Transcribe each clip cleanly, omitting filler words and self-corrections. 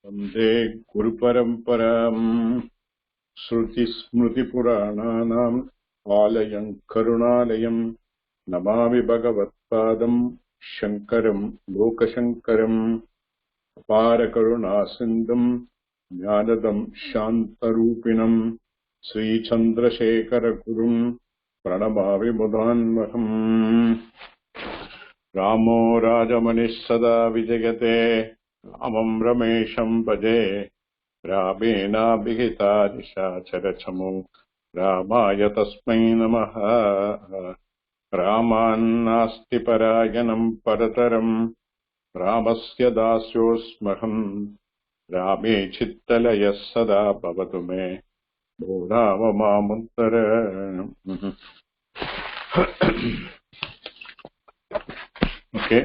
वन्दे गुरुपरम्पराम् श्रुतिस्मृतिपुराणानाम् आलयम् करुणालयम् नमामि भगवत्पादम् शङ्करम् लोकशङ्करम् अपारकरुणासिन्धुम् ज्ञानदम् शान्तरूपिणम् श्रीचन्द्रशेखरगुरुम् प्रणमामि मुदान्वहम् रामो राजमनिः सदा विजयते रामं रमेशं भजे रामेणाभिहिता निशाचरचमो रामाय तस्मै नमः रामान्नास्ति परायणं परतरं रामस्य दास्योऽस्म्यहम् रामे चित्तलयः सदा भवतु मे भो Ram मामुत्तर Okay.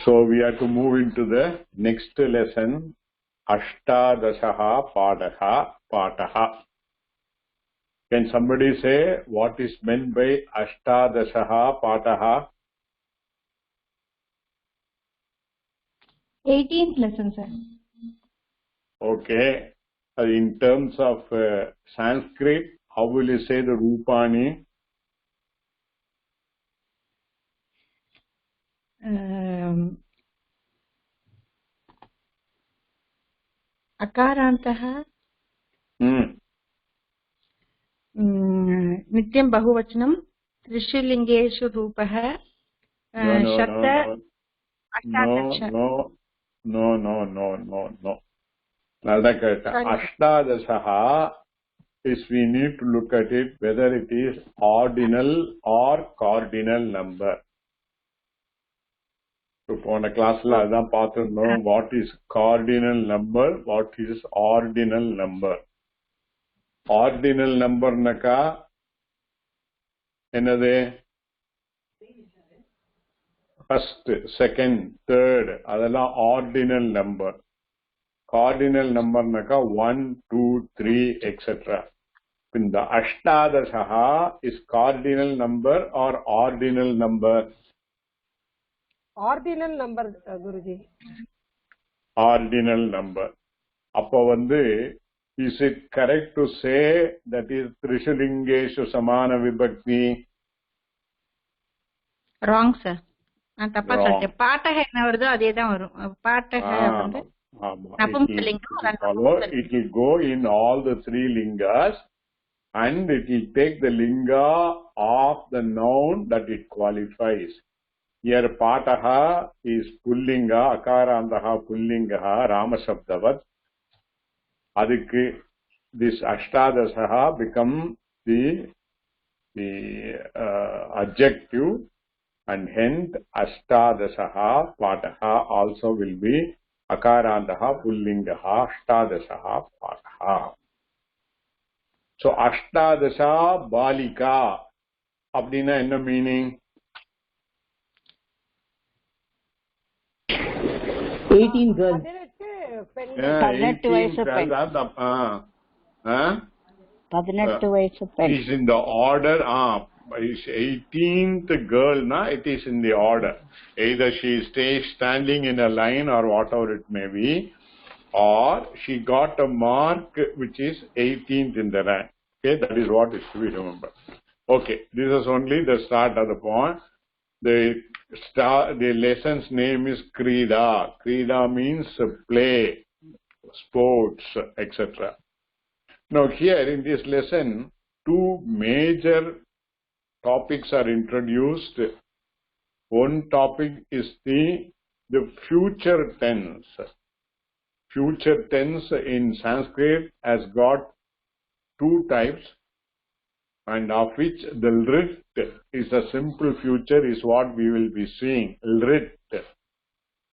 So we have to move into the next lesson. Ashtadashaha Pataha. Can somebody say what is meant by Ashtadashaha Pataha? 18th lesson, sir. Okay. In terms of Sanskrit, how will you say the Rupani? Akarantah. Nityam bahuvachanam. Trishulingeshu rupah. Shakta. No. Ashtadashaha is we need to look at it whether it is ordinal or cardinal number. So போன கிளாஸ்ல அதான் பார்த்திருந்தோம். What is cardinal number, what is ordinal number. Ordinal number நக்கா என்னது? First, second, third அதெல்லாம் ordinal number. Cardinal number naka 1, 2, 3, etc. In the Ashtadashaha is cardinal number or ordinal number? Ordinal number, Guruji. Ordinal number. Appa vandu, is it correct to say that is Trishulingeshu Samana Vibhakti? Wrong, sir. நான் தப்பா சொல்லிட்டேன். பாட்டக என்ன வருதோ அதே தான் வரும். பாட்டக வந்து it will go in all the three lingas and it will take the linga of the noun that it qualifies. Here pataha is pullinga, akarantaha pullingaha, ramashabdavat. Adikku this ashtadashaha become the adjective and hence ashtadashaha pataha also will be akarantaha pullingaha ashtadashaha pataha. So ashtadasha balika அப்படின்னா என்ன meaning? 18 girls. 18 வயசு பெண். 18 வயசு பெண். Is in the order. Is 18th girl na? It is in the order. Either she stays standing in a line or whatever it may be, or she got a mark which is 18th in the rank. Okay, that is what is to be remembered. Okay, this is only the start of the point. The lesson's name is Krida. Krida means play, sports, etc. Now here in this lesson, two major topics are introduced. One topic is the future tense. Future tense in Sanskrit has got two types, and of which the Lrit is a simple future is what we will be seeing. Lrit.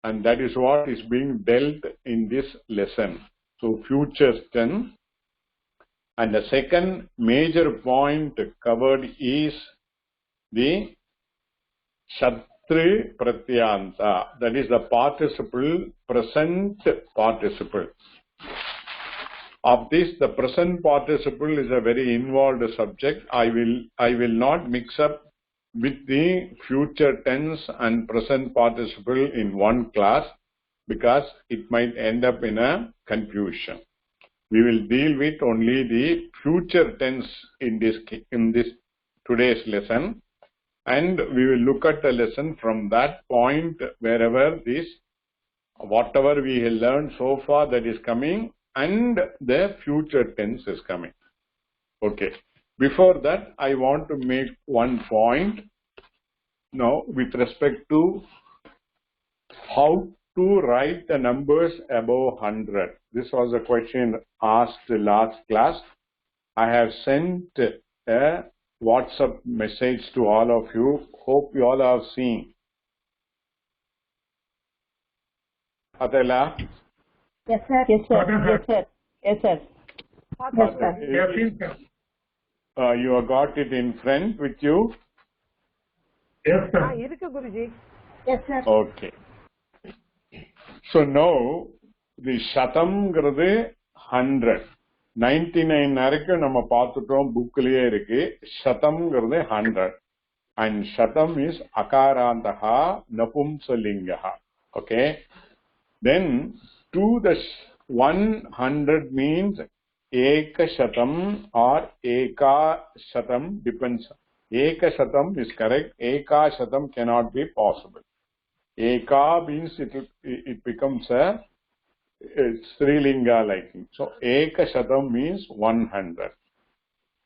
And that is what is being dealt in this lesson. So future tense. And the second major point covered is the Shatru Pratyanta. That is the participle, present participle. Of this, the present participle is a very involved subject. I will not mix up with the future tense and present participle in one class because it might end up in a confusion. We will deal with only the future tense in this today's lesson, and we will look at the lesson from that point wherever whatever we have learned so far that is coming and the future tense is coming. Okay. Before that, I want to make one point now with respect to how to write the numbers above 100. This was a question asked last class. I have sent a WhatsApp message to all of you. Hope you all have seen. Atela? Yes, sir. Yes, sir. Yes, sir. Yes, sir. Yes, sir. You have got it in front with you? Yes, sir. Yes, sir. Okay. So now the Shatam grade 100. 99 வரைக்கும் நம்ம பார்த்துட்டோம் புக்லயே இருக்கு. Shatam grade 100. And Shatam is Akarantaha Napumsalingaha. Okay. Then to the 100 means Eka Shatam or Eka Shatam depends. Eka Shatam is correct. Eka Shatam cannot be possible. Eka means it becomes a Srilinga like thing. So Eka Shatam means 100.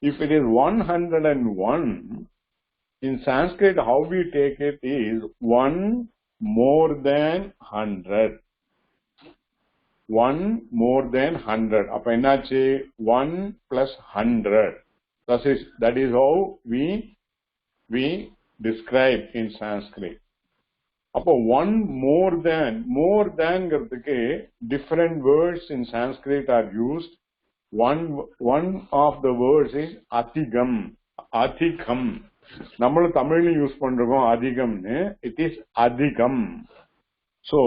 If it is 101, in Sanskrit how we take it is 1 more than 100. 1 more than 100. அப்ப என்னாச்சு 1 plus 100. That is how we describe in Sanskrit. அப்போ 1 more than ங்கிறதுக்கு different words in Sanskrit are used. One of the words is athigam. Athigam. நம்மளும் தமிழ்ல use பண்றோம் அதிகம்னு. It is adhigam. So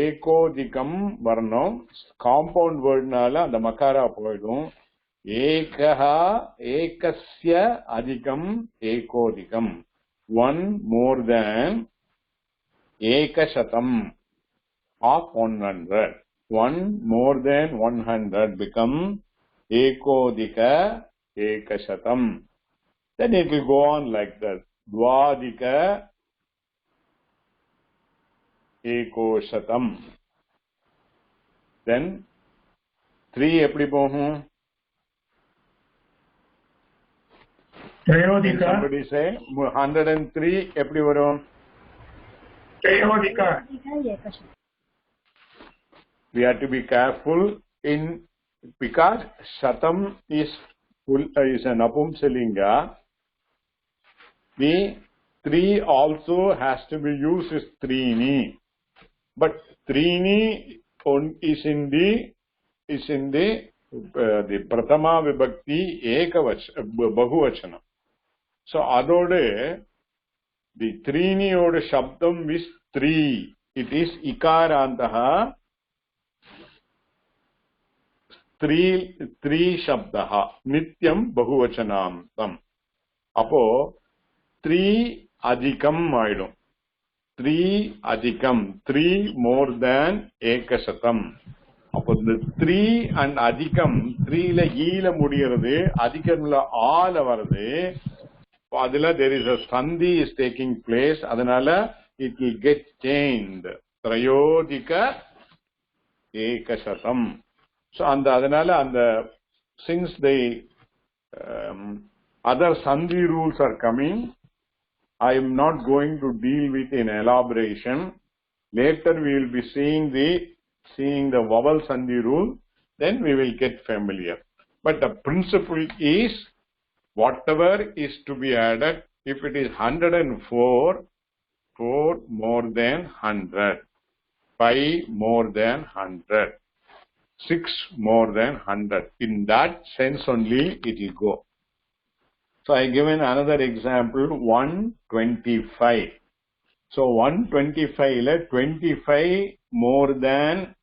ஏகோதிகம் வரணும். Compound வேர்ட்னால அந்த மக்காரா போயிடும். ஏகஸ்ய அதிகம் ஏகோதிகம். 1 more than ekashatam of 100. 1 more than 100 become ekodika ekashatam. Then it will go on like that. Dwadika ekoshatam. Then 3 எப்படி போகும்? Trayodika. Somebody say 103 எப்படி வரும்? Trayodika. We have to be careful because Shatam is an Napumsalinga. The 3 also has to be used as Trini. But Trini is in the Prathama Vibhakti Bahuvachanam. So adode the Trini oda Shabdam is 3. It is Ikarantaha 3 Shabdaha Nityam Bahuvachanam. Apo 3 adhikam ஆயிடும். 3 adhikam. 3 more than Ekasatam. அப்போ இந்த 3 and அதிகம் 3ல ஈல முடிகிறது, அதிகம்ல ஆல வருது. அதுல there is a sandhi is taking place. அதனால it will get changed. Trayodika ekashatam. So அதனால since the other sandhi rules are coming, I am not going to deal with in elaboration. Later we will be seeing the vowel sandhi rule, then we will get familiar. But the principle is whatever is to be added, if it is 104, 4 more than 100, 5 more than 100, 6 more than 100. In that sense only it will go. So I given another example, 125. So 125 25 more than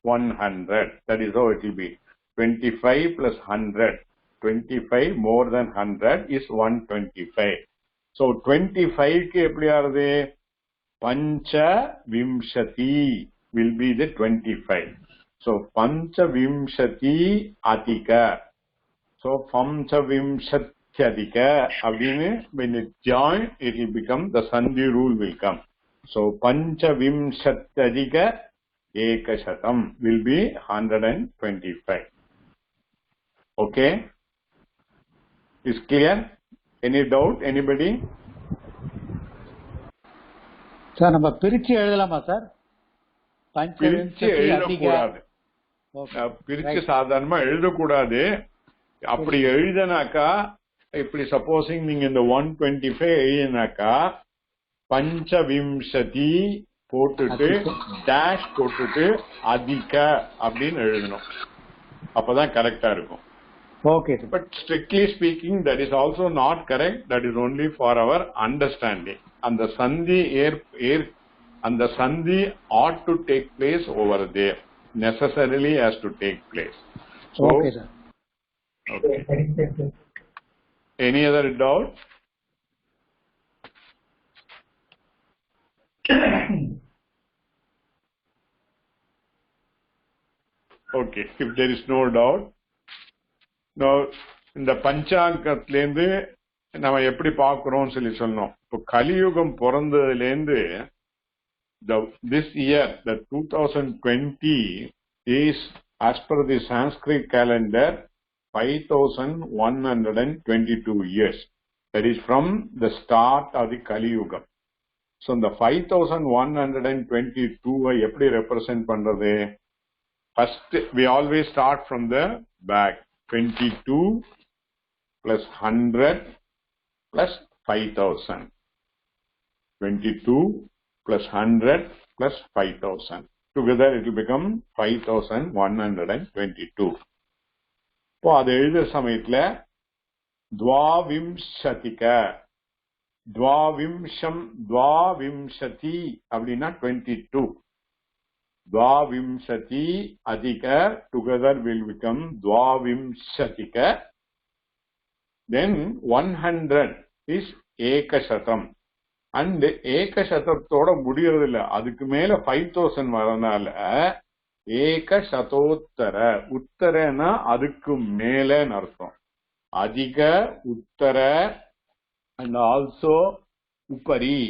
100. That is how it will be. 25 plus 100. 25 more than 100 is 125. So 25 ke eppadi arudhu? Pancha vimshati will be the 25. So pancha vimshati adhika. So pancha vimshatyadhika abdine when it join it will become the sandhi rule will come. So pancha vimshatyadhika ekashatam will be 125. Okay, is clear? Any doubt? Anybody? Sir நம்ம பிரிச்சு எழுதலாமா sir? பிரிச்சு எழுதக்கூடாது. பிரிச்சு சாதாரணமா எழுதக்கூடாது. அப்படி எழுதினாக்கா இப்படி சப்போசிங் நீங்க இந்த 125 எழுதினாக்கா பஞ்சவிம்சதி போட்டுட்டு டேஷ் போட்டுட்டு அதிக அப்படின்னு எழுதணும். அப்பதான் கரெக்டா இருக்கும். Okay, sir. But strictly speaking, that is also not correct. That is only for our understanding. And the sandhi ought to take place over there. Necessarily has to take place. So, okay, sir. Okay. Any other doubt? Okay. If there is no doubt. Now, இந்த பஞ்சாங்கத்திலேருந்து நம்ம எப்படி பார்க்கிறோம் சொல்லி சொன்னோம். இப்போ கலியுகம் பிறந்ததுலேருந்து this year, the 2020 is as per the Sanskrit calendar 5122 years. That is from the start of the Kaliyuga. So the 5122 எப்படி represent பண்றது? First, we always start from the back. 22 plus 100 plus 5000. 22 plus 100 plus 5000. Together it will become 5122. இப்போ அது எழுதுற சமயத்துல துவாவிம்சதி அப்படின்னா 22. Dvavimsati adhika together will become Dvavimsatika. Then 100 is Ekashatam. And Ekashatatoda mudiyadilla. Adukku mela 5000 varanala Ekashatottara. Uttara na adukku mela nartham. Adhika, Uttara and also Upari.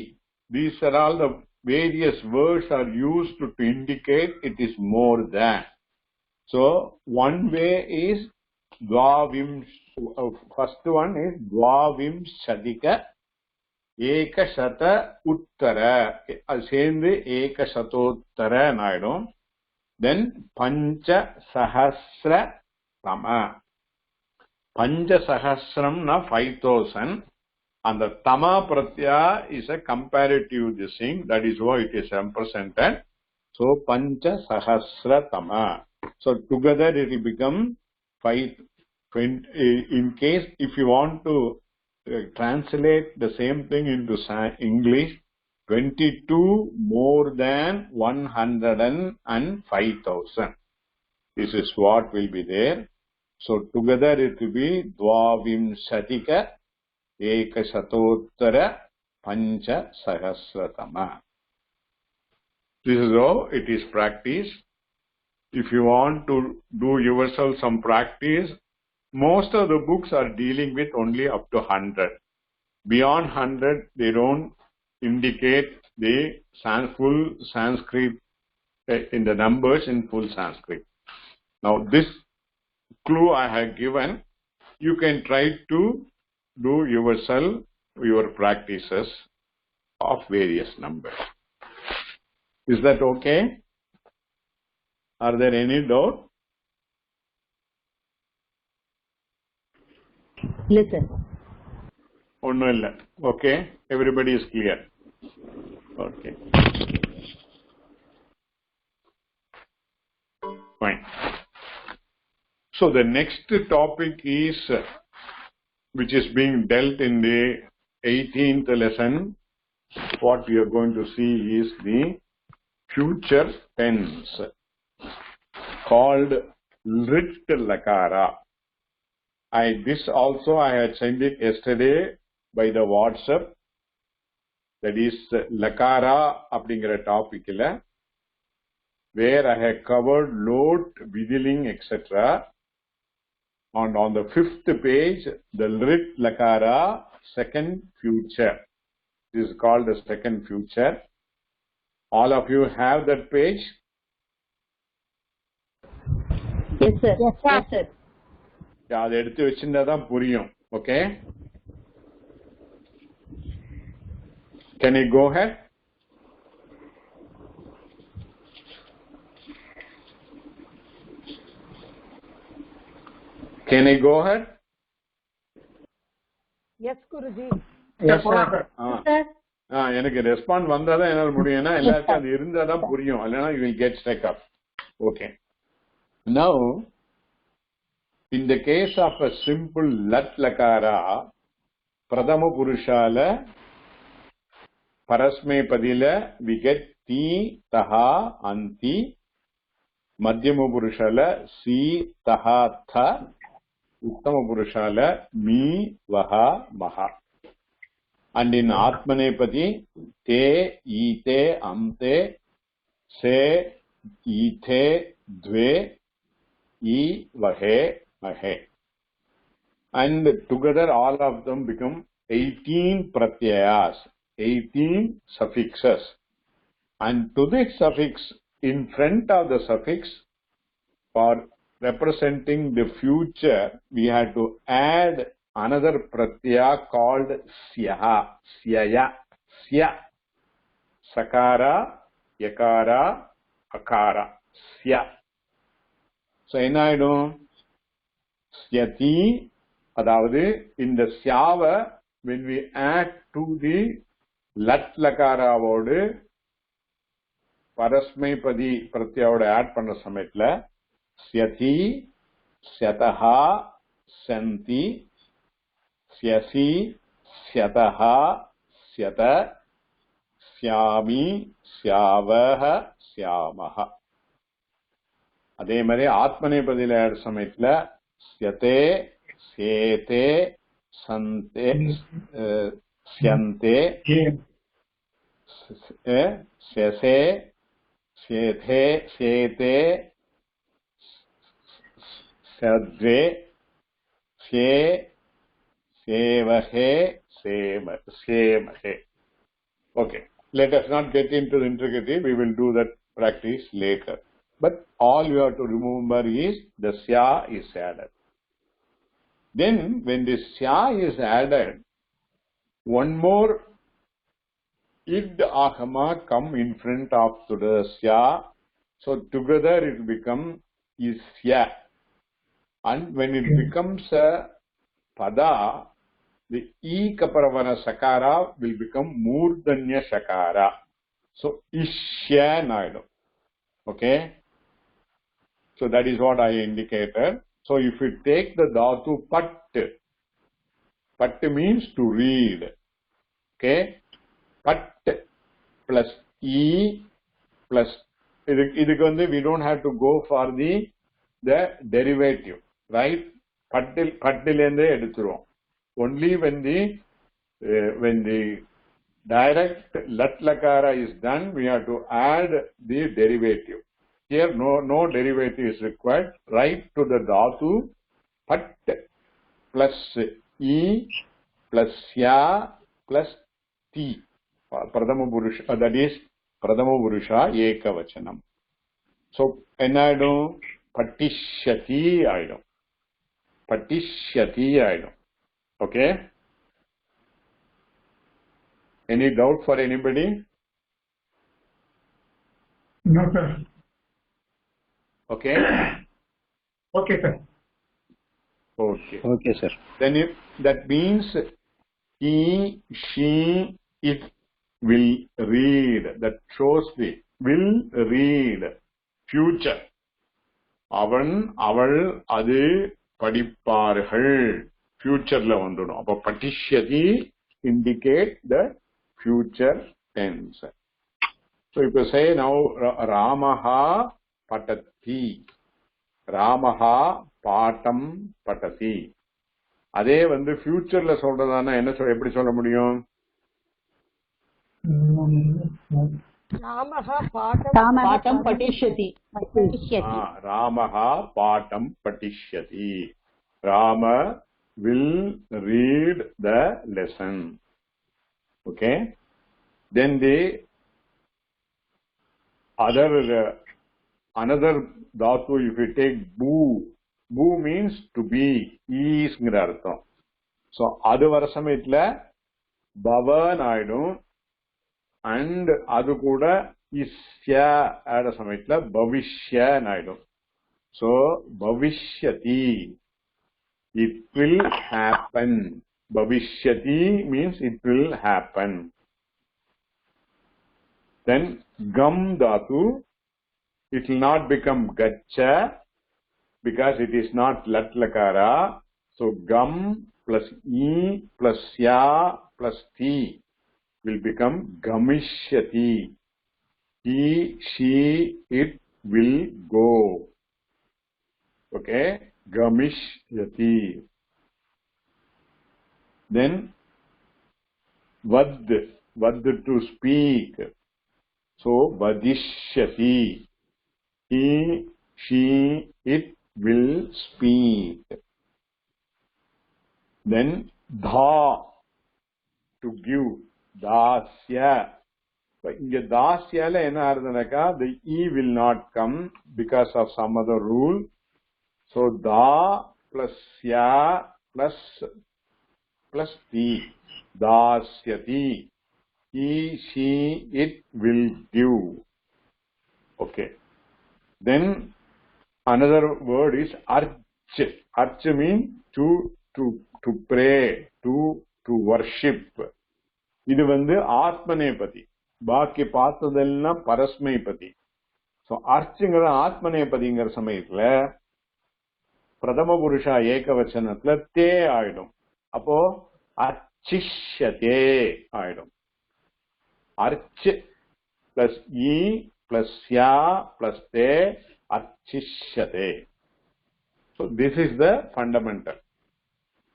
These are all the various words are used to indicate it is more than. So one way is first one is Dvavimsadika Ekashata Uttara. Same Ekashatottara naidum. Then Pancha Sahasra Tama. Pancha Sahasram na 5000. And the Tama Pratyaya is a comparative this thing. That is why it is represented. So, Pancha Sahasra Tama. So, together it will become 520. In case, if you want to translate the same thing into English, 22 more than 105,000. This is what will be there. So, together it will be Dvavimsatika Ekashatottara Pancha Sahasratama. This is how it is practiced. If you want to do yourself some practice, most of the books are dealing with only up to 100. Beyond 100, they don't indicate the full Sanskrit in the numbers in full Sanskrit. Now, this clue I have given, you can try to do yourself your practices of various numbers. Is that okay? Are there any doubt? Listen. Oh no, okay. Everybody is clear. Okay. Fine. So the next topic is which is being dealt in the 18th lesson. What we are going to see is the future tense called Rit Lakara. This also I had sent it yesterday by the WhatsApp. That is Lakara அப்படிங்கிற டாபிக்ல, where I had covered load, wheedling, etc. And on the 5th page, the Lit Lakara second future. This is called the second future. All of you have that page? Yes, sir. Yes, sir. அது எடுத்து வச்சிருந்தா தான் புரியும். Okay? Can you go ahead? Can I go ahead? Yes, Guruji. Yes, sir. Sir. எனக்கு respond வந்தாதான் என்னால முடியும். ஏன்னா எல்லாருக்கும் அது இருந்தாதான் புரியும். இல்லைன்னா you will get stuck up. Okay. Now, in the case of a simple lat lakara, pradama purushala, parasme padila, we get ti, taha, anti, madhyama purushala, si, taha, tha, uttama purushala, mi, vaha, maha. And in Atmanepadi, te, ite, amte, se, ite, dve, e, vahe, mahe. And together all of them become 18 pratyayas, 18 suffixes. And to this suffix, in front of the suffix, for representing the future, we had to add another pratyaya called syaha, syaya, sya, sakara, yakara, akara, sya. So, என்ன ஆயிடும்? syati, அதாவது இந்த syaவை when we add to the lat lakaraவோடு பரஸ்மைபதி பிரத்யாவோட add பண்ற சமயத்துல syati, syataha, santi, syasi, syataha, syata, syami, syavaha, syamaha. அதே மாதிரி ஆத்மநேபதியில ஆட் சமயத்துல syate, சேதே, சந்தே, ஸ்யந்தே, ஸ்யசே, சேதே, சேதே, சத்வே, say, சேவஹே, சேமஹே. Okay, let us not get into the intricacy. We will do that practice later. But all you have to remember is the sya is added. Then when the sya is added, one more id agama come in front of the sya. So together it becomes isya. And when it becomes a pada, the e kaparavana sakara will become murdanya sakara. So ishya naidam. Okay? So that is what I indicated. So if you take the dhatu pat, pat means to read. Okay? Pat plus e plus, idhukku vandu we don't have to go for the derivative, right? Pattilende eduthurom. Only when the direct lat lakara is done, we have to add the derivative. Here no derivative is required. Write to the dhatu pat plus e plus sya plus ti. Pradama purusha, that is pradama purusha ekavachanam. So ennaidum patishyati aidum. Patishyati aidum. Okay? Any doubt for anybody? No, sir. Okay? Okay, sir. Okay. Okay, sir. Then if that means he, she, it will read. That shows the will read. Future. அவன், அவள், அது படிப்பார்கள். Futureல வந்துடும். அப்ப பட்டிஷ்யதி indicate the future tense. So if you say now Ramaha patati, Ramaha patam patati, அதே வந்து ஃபியூச்சர்ல சொல்றதானா என்ன எப்படி சொல்ல முடியும்? रामः पाठं पठिष्यति रामः पाठं पठिष्यति. Rama will read the lesson. Okay, then the another dhatu, if you take bu means to be, is ங்கிற அர்த்தம். so அது வர சமயத்துல பவன் ஆயிடும், and அது கூட isya ஆட சமயத்துல பவிஷ்ய ஆயிடும். so பவிஷ்யதி, it will happen. Bhavishyati means it will happen. Then gam dhatu, it will not become gaccha because it is not lat lakara. so gam plus e plus ya plus ti will become gamishyati. He, she, it will go. Okay, gamishyati. Then vad to speak, so vadishyati. He, she, it will speak. Then dha, to give, dasya. இங்க தாஸ்யால என்ன ஆகுதுனாக்கா the e will not come because of some other rule. so da plus ya plus ti, dasyati. He, she, it will give. Okay, then another word is arch. Arch means to pray, to worship. இது வந்து ஆத்மநேபதி, பாக்கி பார்த்ததெல்லாம் பரஸ்மைபதி. So அர்ச்சுங்கிற ஆத்மநேபதிங்கிற சமயத்துல பிரதம புருஷா ஏகவச்சனத்துல தே ஆயிடும். அப்போ அர்ச்சிஷ்யதே ஆயிடும். அர்ச் பிளஸ் இ பிளஸ் யா பிளஸ் தே, அர்ச்சிஷ்யதே. so this is the fundamental.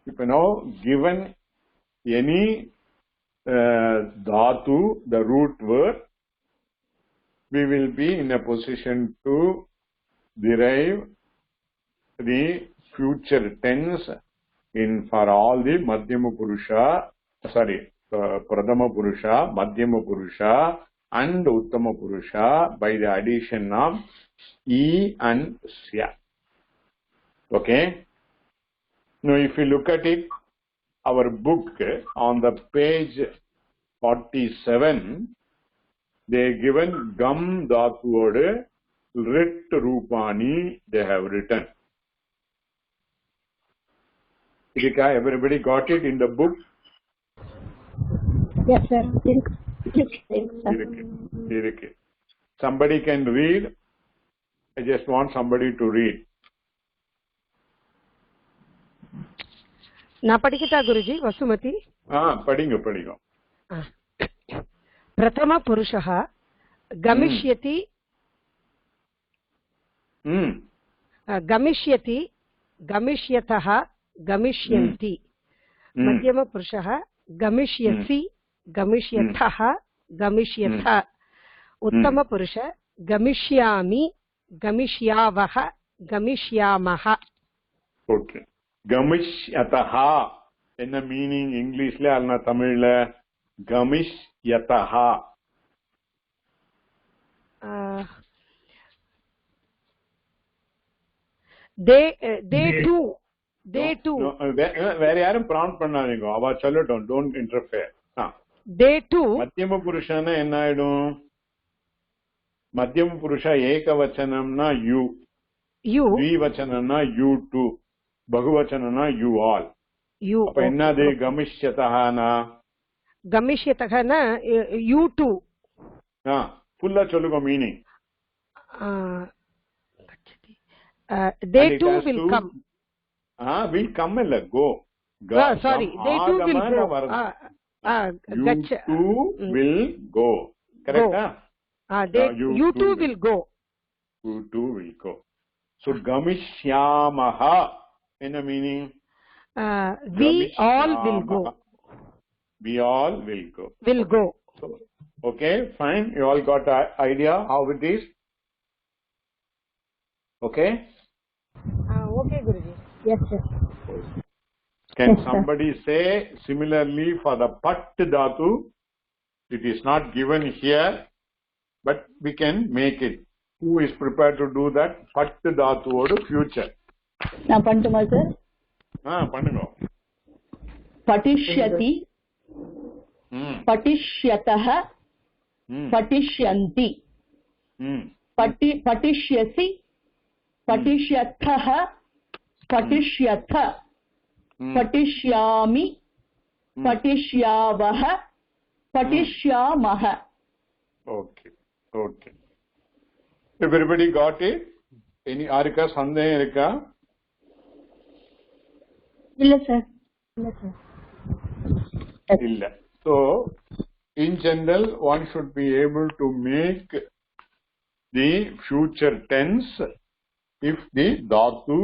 if you know given any dhatu, the root word, we will be in a position to derive the future tense in for all the madhyama purusha, pradhama purusha, madhyama purusha and uttama purusha by the addition of e and sya. Okay, now if you look at it, our book on the page 47, they given gam dhatu word rit rupani they have written. Everybody got it in the book? yes sir. Somebody can read. I just want somebody to read. நான் படிக்கட்டா குருஜி? வசுமதி. படிங்க. பிரதம புருஷः गमिष्यति, गमिष्यति, गमिष्यतः, गमिष्यन्ति. मध्यम पुरुषः गमिष्यसि, गमिष्यथः, गमिष्यथ. उत्तम पुरुष गमिष्यामि, गमिष्यावः, गमिष्यामः. ஓகே, கமிஷ்யதஹ என்ன மீனிங் இங்கிலீஷ்ல அல்லனா தமிழ்ல? கமிஷ்யதஹ they too வேற யாரும் ப்ராண்ட் பண்ணாதீங்க, அவ சொல்லட்டும். Don't interfere. they too. மத்தியம புருஷனா என்ன ஆயிடும்? மத்தியம புருஷா ஏகவச்சனம்னா யூ, த்விவச்சனம்னா யூ டூ, பகுவச்சனம்னா யூ ஆல். அப்ப என்னது? கமிஷ்யதஹனா கமிஷ்யதஹனா யூ டூ. ஃபுல்லா சொல்லுங்க meaning. they too will come. will come இல்ல, go. sorry, they too will go. you too will go. Correct? you too will go. You too will go. So gamishyamaha என்ன meaning? we all will go. We all will go. Will go. So, okay, fine. You all got an idea how it is? Okay? Okay, Guruji. Yes, sir. Can Yes, sir. somebody say similarly for the pat dhatu? It is not given here, but we can make it. Who is prepared to do that? Pat dhatu or future? நான் பண்ணட்டுமா sir? பண்ணுங்க. பட்டிஷ்யதி, பட்டிஷ்யதः, பட்டிஷ்யந்தி, பட்டிஷ்யசி, பட்டிஷ்யத்தः, பட்டிஷ்யथ, பட்டிஷ்யாமி, பட்டிஷ்யாவः, பட்டிஷ்யாமः. Okay. Okay. Everybody got it? Any யாருக்கா சந்தேகம் இருக்கா? இல்ல sir. இல்ல sir. இல்ல. So, in general, one should be able to make the future tense if the dhatu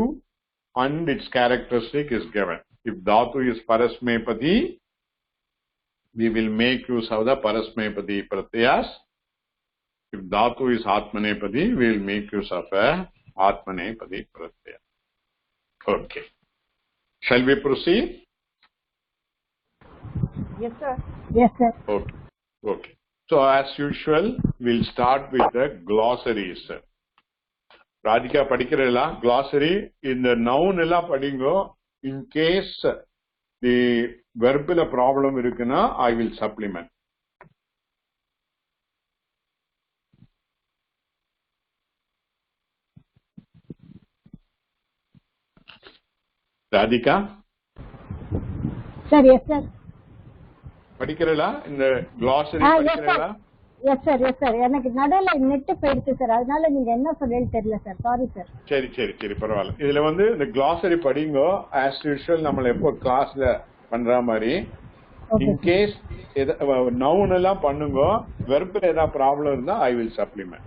and its characteristic is given. If dhatu is parasmepadi, we will make use of the parasmepadi pratyas. If dhatu is atmanepadi, we will make use of a atmanepadi pratyaya. Okay. Shall we proceed? Yes, sir. Yes, sir. Okay. Okay. So as usual, we'll start with the glossaries. Radhika padikirala glossary in the noun ella padingo. In case the verb la problem irukuna, I will supplement. Radhika? Sir, yes, sir. படிக்கிறீங்களா இந்த glossary படிக்கிறீங்களா? Yes, sir. Yes, sir. எனக்கு நடுவுல net போயிடுச்சு sir. அதனால நீங்க என்ன சொல்றீங்க தெரியல சார். Sorry sir. சரி சரி சரி பரவாயில்லை. இதுல வந்து இந்த glossary படிங்கோ as usual நம்ம எப்போ கிளாஸ்ல பண்ற மாதிரி. In case noun எல்லாம் பண்ணுங்க, verb ஏதாவது ப்ராப்ளம் இருந்தா I will supplement.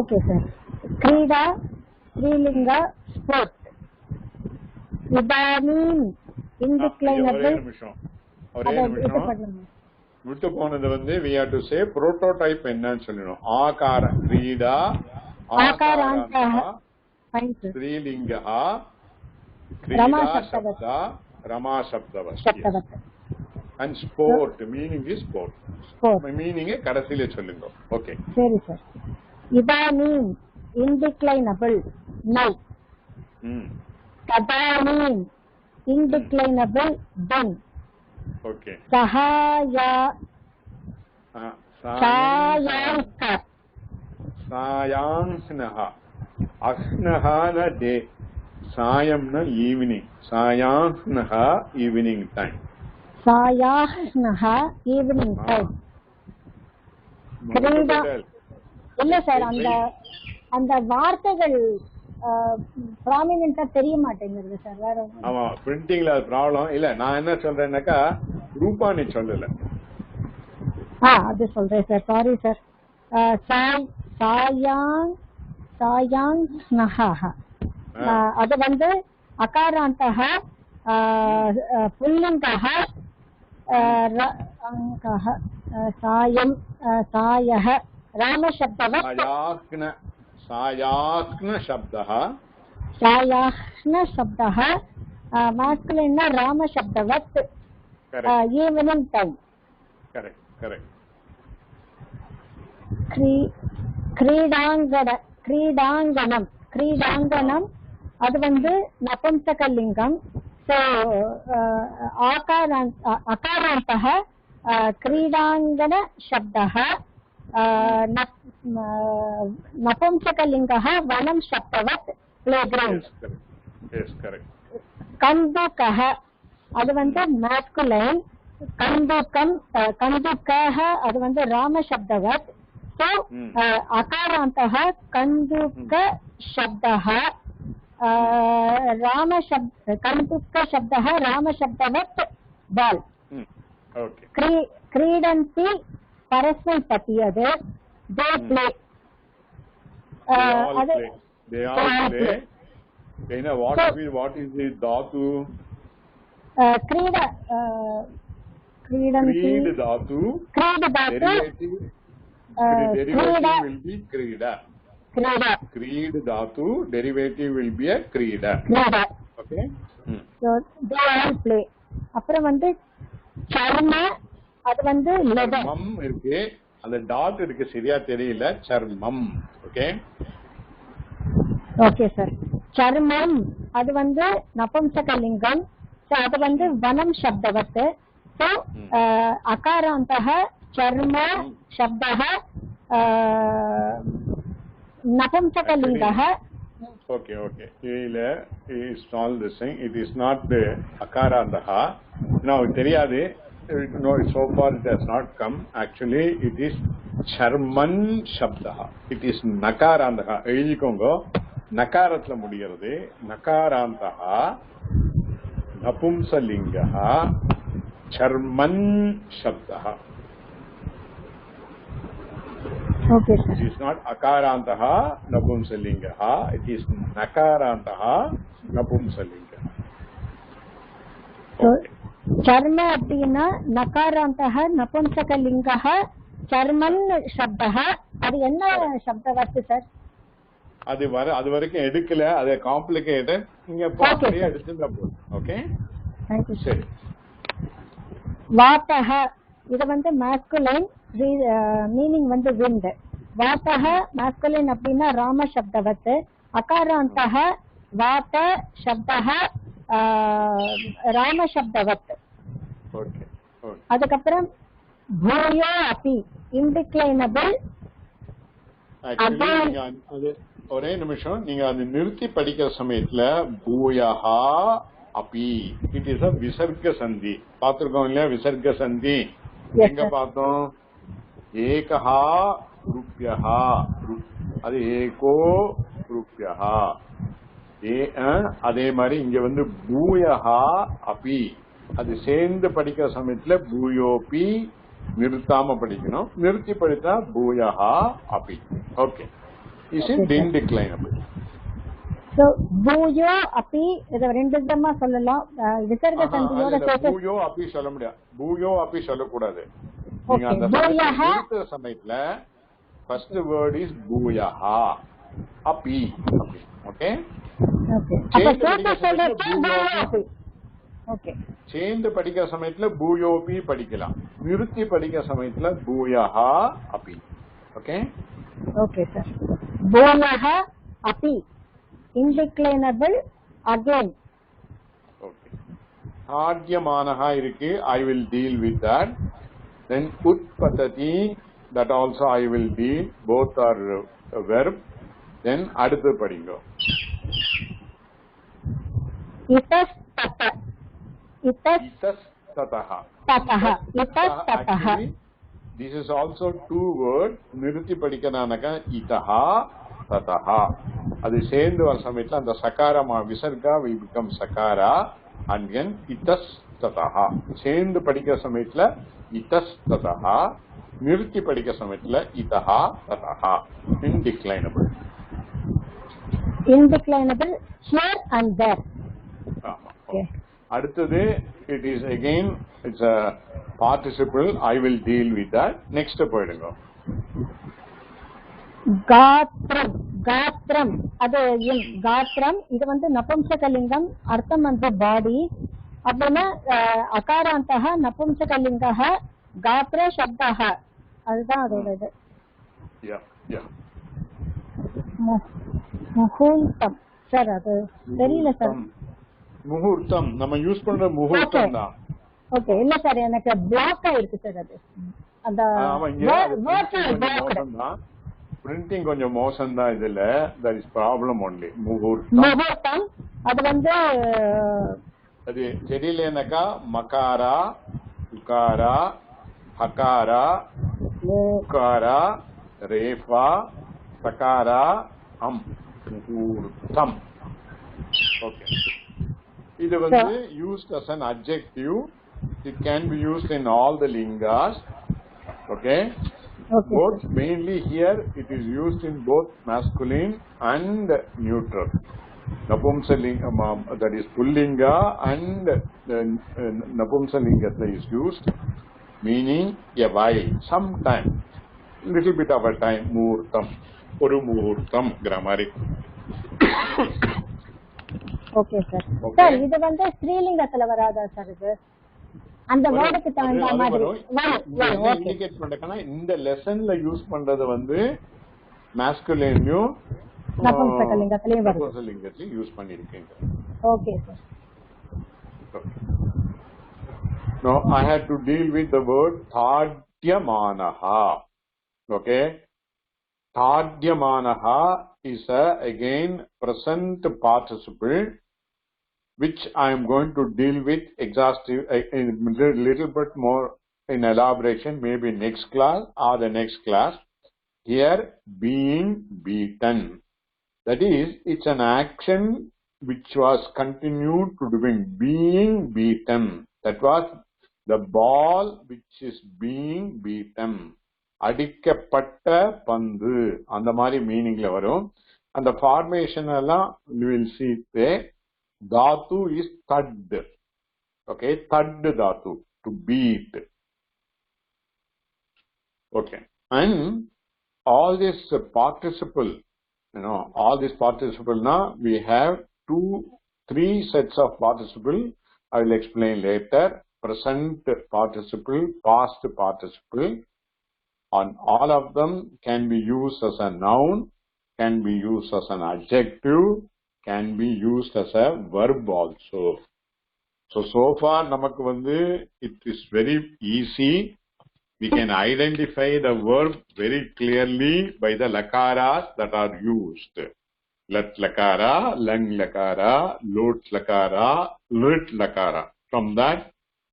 Okay, sir. கிரீடா, ஸ்ரீலிங்கா, ஸ்போர்ட். இதானீம், இன்டிக்ளைனபிள். ஒரே நிமிஷம். விட்டு போனது வந்து we have to say prototype என்னன்னு சொல்லணும். ஆகார கிரீடா, ஆகாராந்தः, ஸ்ரீலிங்கா, கிரீடா சப்தா, Rama சப்தவத். And sport meaning is sport. Meaning கடைசியில சொல்லுங்க. Okay. சரி சார். இதானீம், இன்டிக்ளைனபிள், நௌ. ததானீம், indeclinable, then. Okay. Sahaya. Sayanka. Sayansnaha. Asnaha na day. Sayam na evening. Sayansnaha evening time. Sayahnaha evening time. கிரீடா இல்ல sir, அந்த வார்த்தைகள் ப்ராமினென்ட்டா தெரிய மாட்டேங்குது சார். வேற ஆமா, பிரிண்டிங்ல அது ப்ராப்ளம் இல்ல. நான் என்ன சொல்றேன்னாக்கா ரூபா நீ சொல்லல. அது சொல்றேன் சார். Sorry sir. சாயாங் ஸ்னஹா, அது வந்து அகாராந்தः, புல்லிங்கः, அங்கः, சாயம், சாயः, ராமசப்தவத். सायाह्न शब्दः. सायाह्न शब्दः masculine na rama shabdavat. evening time. Correct, correct. கிரீடாங்கனம் அது வந்து நபும்சகலிங்கம். so அகாராந்தः क्रीडाङ्गन शब्दः, नपुंसकलिङ्गः वनं शब्दवत्, प्लेग्रौण्ड्. Yes, correct. कन्दुकः அது வந்து masculine, कन्दुकः அது வந்து ராம शब्दवत्. so अकारान्तः कन्दुक शब्दः, कन्दुक शब्दः राम शब्दवत्, बाल्. Okay. क्रीडन्ति परस्मैपति, அது they play. They all play. What is the dhatu? क्रीडा क्रीडन्ति Creed dhatu. Derivative. Derivative will be creeda. Creed dhatu. Derivative will be a creeda. Okay. So they all play. அப்புறம் வந்து சர்ம அது வந்து லெதர். சர்மம் இருக்கு. அந்த டாட் இருக்கு சரியா தெரியல. சர்மம். ஓகே. Okay sir. சர்மம் அது வந்து நபும்சகலிங்கம். சோ அது வந்து வனம் शब्दवत्. So अकारान्तः चर्म शब्दः नपुंसकलिङ्गः. Okay, okay. Is all this thing. It is not the akarantah. Now, தெரியாது. No, so far it has not come. Actually, it is charman shabdah. It is nakarantah. எழுதிக்கோங்க. நகாரத்துல முடிகிறது. நகாரantah. நபும்சலிங்கः. charman shabdah. Okay, sir. It is not akarantah napumsalingah. It is nakarantah napumsalingah. So, चर्म அப்படினா நகாராந்தः நபும்சகலிங்கः चर्मन् शब्दः. அது என்ன शब्दवस्तु sir? அது வரைக்கும் எடுக்கல. அது காம்ப்ளிகேட்டட். நீங்க அப்படியே எடுத்துட்டா போதும். ஓகே. Thank you. சரி. வாத்தः இது வந்து masculine, மீனிங் வந்து wind. வாத்தः masculine அப்படினா ராம शब्दवत्. अकारान्तः वात शब्दः ராம शब्दवत्. ஓகே. அதுக்கு அப்புறம் பூயோ அபி இன்டிக்ளைனபிள். அது ஒரே நிமிஷம். நீங்க அது நிறுத்தி படிக்கிற சமயத்துல பூயஹா அபி இட் இஸ் அ விசர்க சந்தி. பாத்திருக்கோம் இல்லையா? விசர்க சந்தி எங்க பார்த்தோம்? ஏகஹா ருப்யஹா. அது ஏகோ ருப்யஹா. அதே மாதிரி இங்க வந்து பூயஹா அபி அது சேர்ந்து படிக்கிற சமயத்துல பூயோபி நிறுத்தாம படிக்கணும். நிறுத்தி படித்தா பூயஹா அபி. Okay. Is it indeclinable. So பூயோ அபி இத ரெண்டு விதமா சொல்லலாம். விசர்க சந்தியோட சேர்த்து பூயோ அபி சொல்ல முடியாது. பூயோ அபி சொல்லக்கூடாது. நீங்க அந்த நிறுத்துற சமயத்துல ஃபர்ஸ்ட் வேர்ட் இஸ் பூயஹா அபி. ஓகே. சேர்ந்து படிக்கிற சமயத்துல பூயோபி படிக்கலாம். நிறுத்தி படிக்கிற சமயத்துல பூயஹா அபி. ஓகே. Okay sir. பூயஹா அபி இன்டிக்ளைனபிள் அகைன். ஓகே. ஆத்யமானஹா இருக்கு. I will deal with that. Then utpatati, that also I will deal. Both are a verb. Then அடுத்து படிங்க. इतस्ततः. Actually, this is also two words. நிறுத்தி படிக்கனானக்க இதஹா ததஹா. அது சேர்ந்து வர சமயத்துல அந்த சகாரமா visarga will become sakara and then itastataha. சேர்ந்து படிக்கிற சமயத்துல itastataha. நிறுத்தி படிக்கிற சமயத்துல இதஹா ததஹா. Indeclinable. Indeclinable here and there. Okay. அடுத்தது it is again it's a participle. I will deal with that. Next போயிடுங்க. காத்ரம். காத்ரம் அது காத்ரம் இது வந்து நபும்சகலிங்கம். அர்த்தம் வந்து பாடி. அப்படின்னா அகாராந்தः நபும்சகலிங்கः गात्र शब्दः. அதுதான் அதோட இது. முகூர்த்தம் சார் அது தெரியல சார். முகூர்த்தம் நம்ம யூஸ் பண்ற முகூர்த்தம் தான். ஓகே. இல்ல சார் எனக்கு பிளாக் ஆயிருக்கு சார். அது அந்த பிரிண்டிங் கொஞ்சம் மோசம் தான் இதுல. That is problem only. முகூர்த்தம் அது வந்து அது தெரியலனாக்கா மகாரா உகாரா ஹகாரா உகாரா ரேஃபா சகாரா அம் முகூர்த்தம். ஓகே. இது வந்து used as an adjective. It can be used in all the lingas. Okay. Both mainly here it is used in both masculine and neutral. Napumsalinga, that is Pullinga, and Napumsalinga is used, meaning a while, sometime, little bit of a time, muhurtam, oru muhurtam, grammaric. Okay sir. Sir இது வந்து ஸ்ரீலிங்கத்துல வராதா sir? இது அந்த வேர்டுக்கு தகுந்த மாதிரி indicate பண்றதுனா இந்த லெசன்ல use பண்றது வந்து மாஸ்குலின்லயும் நபும்சகலிங்கத்திலயும் வருது. நபும்சகலிங்கத்திலயும் யூஸ் பண்ணிருக்கீங்க. Okay sir. Now I had to deal with the word thadyamanaha. Okay, thadyamanaha is again present participle, which I am going to deal with exhaustive in little bit more in elaboration, maybe next class or the next class. Here, being beaten, that is, it's an action which was continued to doing. Being beaten, that was the ball which is being beaten. அடிக்கப்பட்ட பந்து, அந்த மாதிரி மீனிங்ல வரும். அந்த formation எல்லாம் you will see there. Dhatu is thud. Okay, thud dhatu, to beat. Okay, and all this participle, all this participle now we have 3 sets of participle. I will explain later. Present participle, past participle, and all of them can be used as a noun, can be used as an adjective, can be used as a verb also. So far namakku vandu it is very easy. We can identify the verb very clearly by the lakaras that are used. Lat lakara, lang lakara, lot lakara, lit lakara. From that,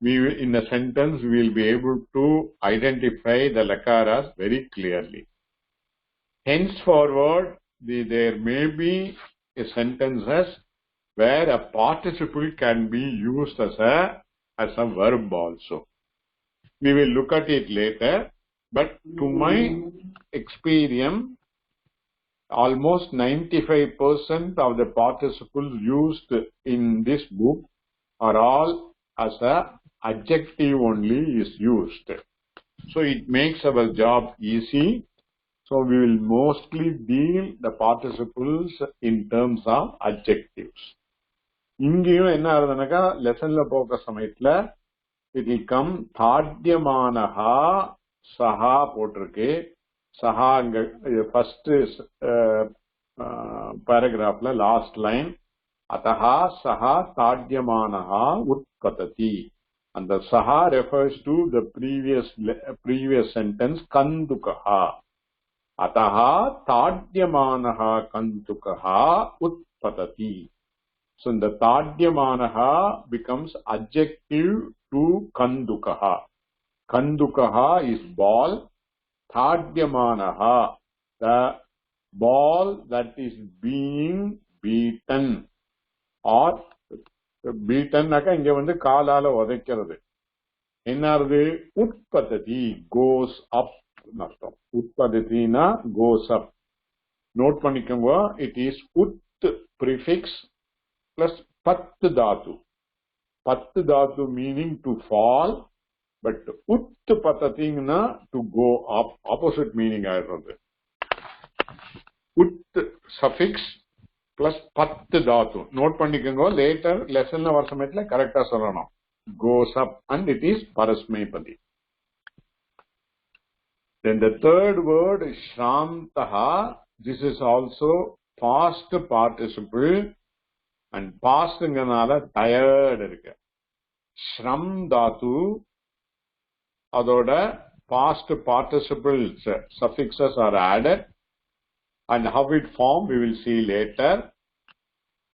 we will, in a sentence, we will be able to identify the lakaras very clearly. Henceforward, there may be a sentences where a participle can be used as a verb also. We will look at it later, but to my experience, almost 95% of the participles used in this book are all as a adjective only is used. So it makes our job easy. So we will mostly deal the participles in terms of adjectives. இங்கேயும் என்ன ஆகுதுனாக்கா லெசன்ல போகிற சமயத்துல it will come thadyamanaha saha போட்டிருக்கு. சஹா அங்க first paragraphல last line atha saha thadyamanaha utpatati. And the saha refers to the previous sentence kandukaha. Ataha thadyamanaha kandukaha utpatati. So the thadyamanaha becomes adjective to kandukaha. Kandukaha is ball. Thadyamanaha, the ball that is being beaten. Or beaten இங்க வந்து காலால உதைக்கிறது. என்னது? உட்பததி, goes up அர்த்தம். உட்பததினா goes up. Note பண்ணிக்கோங்க, it is ut prefix plus pat dhatu. Pat dhatu meaning to fall, but utpatatina to go up, opposite meaning ஆயிடுறது. Ut suffix plus pat dhatu. Note பண்ணிக்கோங்க, later lessonல வர சமயத்துல கரெக்டா சொல்லணும். Goes up, and it is parasmaipadi. Then the third word is shrantaha. This is also past participle, and pastங்கனால tired இருக்கு. Shram dhatu, அதோட past participles suffixes are added, and how it form we will see later.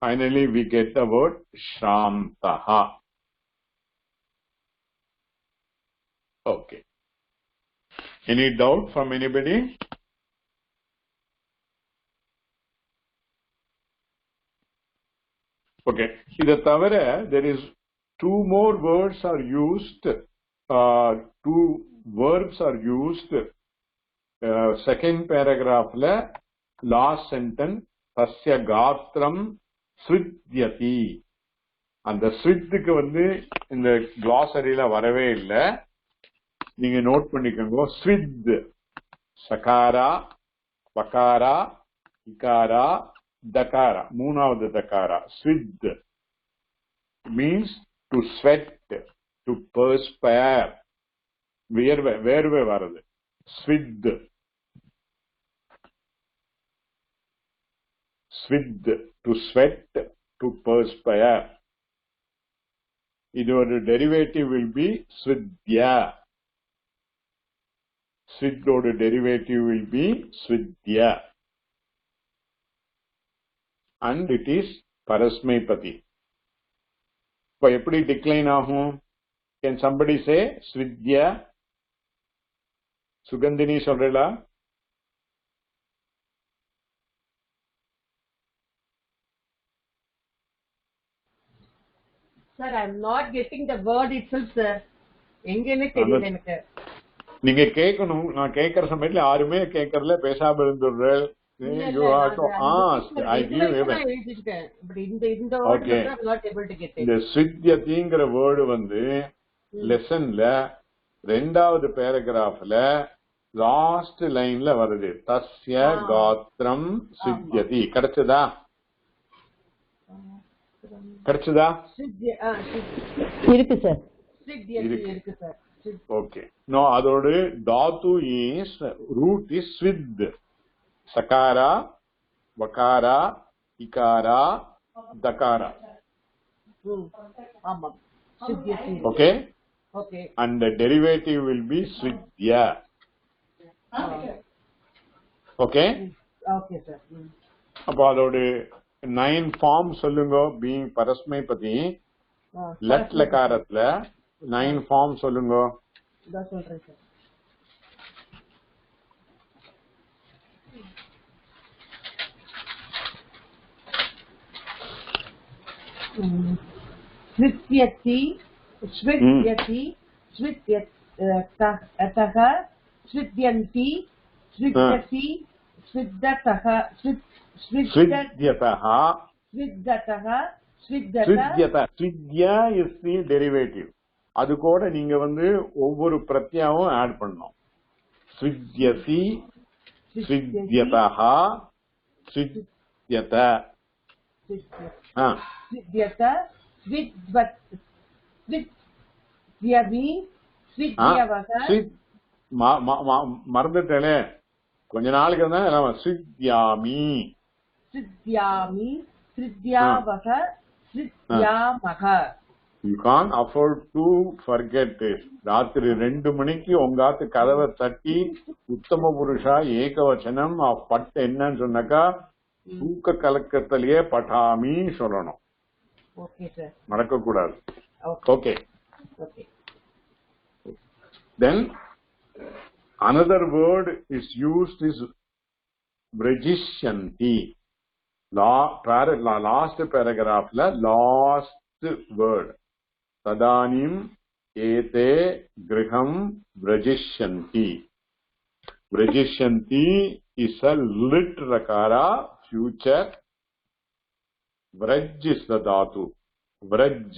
Finally we get the word shrantaha. Okay, any doubt from anybody? Okay, இத தவிர there is 2 more words are used, 2 verbs are used. Second paragraphல last sentence tasya gatram ஸ்வித்யதி. அந்த ஸ்வித்துக்கு இந்த கிளாசரியில வரவே இல்லை. நீங்க note பண்ணிக்கோங்க. ஸ்வித் சகாரா வகாரா இகாரா தகாரா, மூணாவது தகாரா. ஸ்வித் means to sweat, to perspire, வேர்வை வருது. ஸ்வித் ஸ்வித் டு ஸ்வெட், டு பெர்ஸ்பயர். இது ஒரு டெரிவேட்டிவ் will be ஸ்வித்யா. ஸ்வித்தோட டெரிவேட்டிவ் will be ஸ்வித்யா and it is பரஸ்மைபதி. இப்ப எப்படி டிக்ளைன் ஆகும்? Can somebody say ஸ்வித்யா? சுகந்தினி சொல்றா? Sir, I am not getting the word itself, sir. எங்கன்னு தெரியல எனக்கு. நீங்க கேட்கணும். நான் கேட்கற சமயத்துல யாருமே கேட்கறதுல பேசாம இருந்துடுறேன். You have to ask. I give even. But இந்த word I'm not able to get it. இந்த ஸ்வித்யதிங்கிற வேர்டு லெசன்ல ரெண்டாவது பேராகிராஃப்ல லாஸ்ட் லைன்ல வருது. தஸ்ய காத்ரம் ஸ்வித்யதி. கிடைச்சதா? கிடைச்சதா? இருக்கு சார். இருக்கு சார். ஓகே. நோ, அதோட தாத்து இஸ் ரூட் இஸ் ஸ்வித். சகாரா வகாரா இகாரா தகாரா. ஆமா. Okay. Okay. And the derivative will be ஸ்வித்யா. ஓகே. Okay sir. அப்போ அதோட 9 ஃபார்ம் சொல்லுங்க. பீயிங் பரஸ்மைபதி லட் லகாரத்துல 9 ஃபார்ம் சொல்லுங்க. இதான் சொல்றேன் சார். ஸ்வித்யதி, ஸ்வித்யதி, ஸ்வித்யதः, ஸ்வித்யந்தி, ஸ்வித்யதி, ஸ்வித்ததः, ஸ்வித்யதः, ஸ்வித்ததः, ஸ்வித்யத. ஸ்வித்யா இஸ் தி டெரிவேட்டிவ். அது கூட நீங்க ஒவ்வொரு பிரத்யாவும் ஆட் பண்ணணும். ஸ்வித்யசி, ஸ்வித்யதः, ஸ்வித்யத. ஸ்வித்யத, ஸ்வித்வத், ஸ்வித்யமி, ஸ்வித்யவக. மறந்துட்டேனே, கொஞ்ச நாளைக்கு தான் ஸ்வித்யாமி, ஸ்வித்யாமி, ஸ்வித்யாவக, ஸ்வித்யாமக. You can't afford to forget it. ராத்திரி 2 மணிக்கு உங்காத்து கதவை தட்டி உத்தம புருஷா ஏகவச்சனம் பட் என்னன்னு சொன்னாக்கா தூக்க கலக்கத்திலேயே பட்டாமி சொல்லணும். மறக்க கூடாது. Okay. Then another word is used is vrajishyanti. Last paragraph la last word. Tadanim ete griham vrajishyanti. Vrajishyanti is a lit rakara, future. Vraj is the dhatu. Vraj.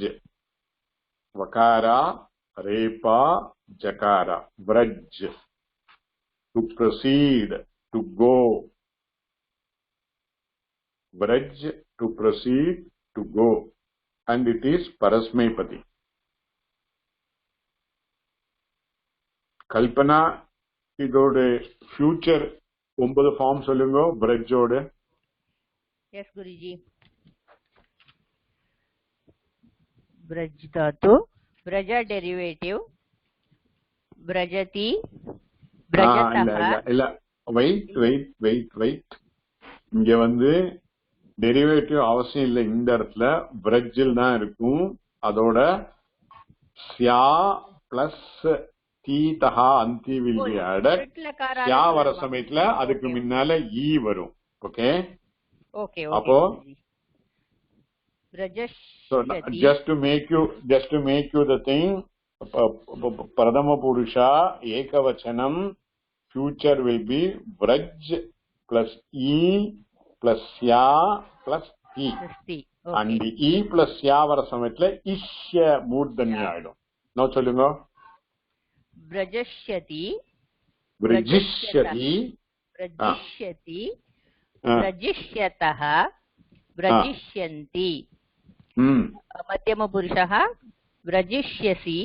Vakara, repa, jakara. Vraj. To proceed, to go. Vraj, to proceed, to go. And it is Parasmaipati. Kalpana, இதோட future 9 form சொல்லுங்க. Vrajோட. Yes, Guruji. Vraj dhatu, Vraja derivative, Vrajati, Vrajatah. இல்ல, wait. இங்க derivative அவசியம் இல்லை. இந்த இடத்துல விரஜில் தான் இருக்கும். அதோட சியா பிளஸ் தீதஹா அந்தி வில் பி ஆடட். சியா வர சமயத்துல அதுக்கு முன்னால ஈ வரும். ஓகே. அப்போ just to make you the thing, pradama purusha ekavachanam, future will be vraj plus e plus ya plus இ. षष्टि and e plus யா வர சமயத்துல இஷ்ய மூர்தன்யா ஆயிடும். நான் சொல்லுங்க. व्रजष्यति விரஜிஷ்யதி व्रजिष्यति व्रजिष्यतः व्रजिष्यन्ति मध्यमपुरुषः व्रजिष्यसि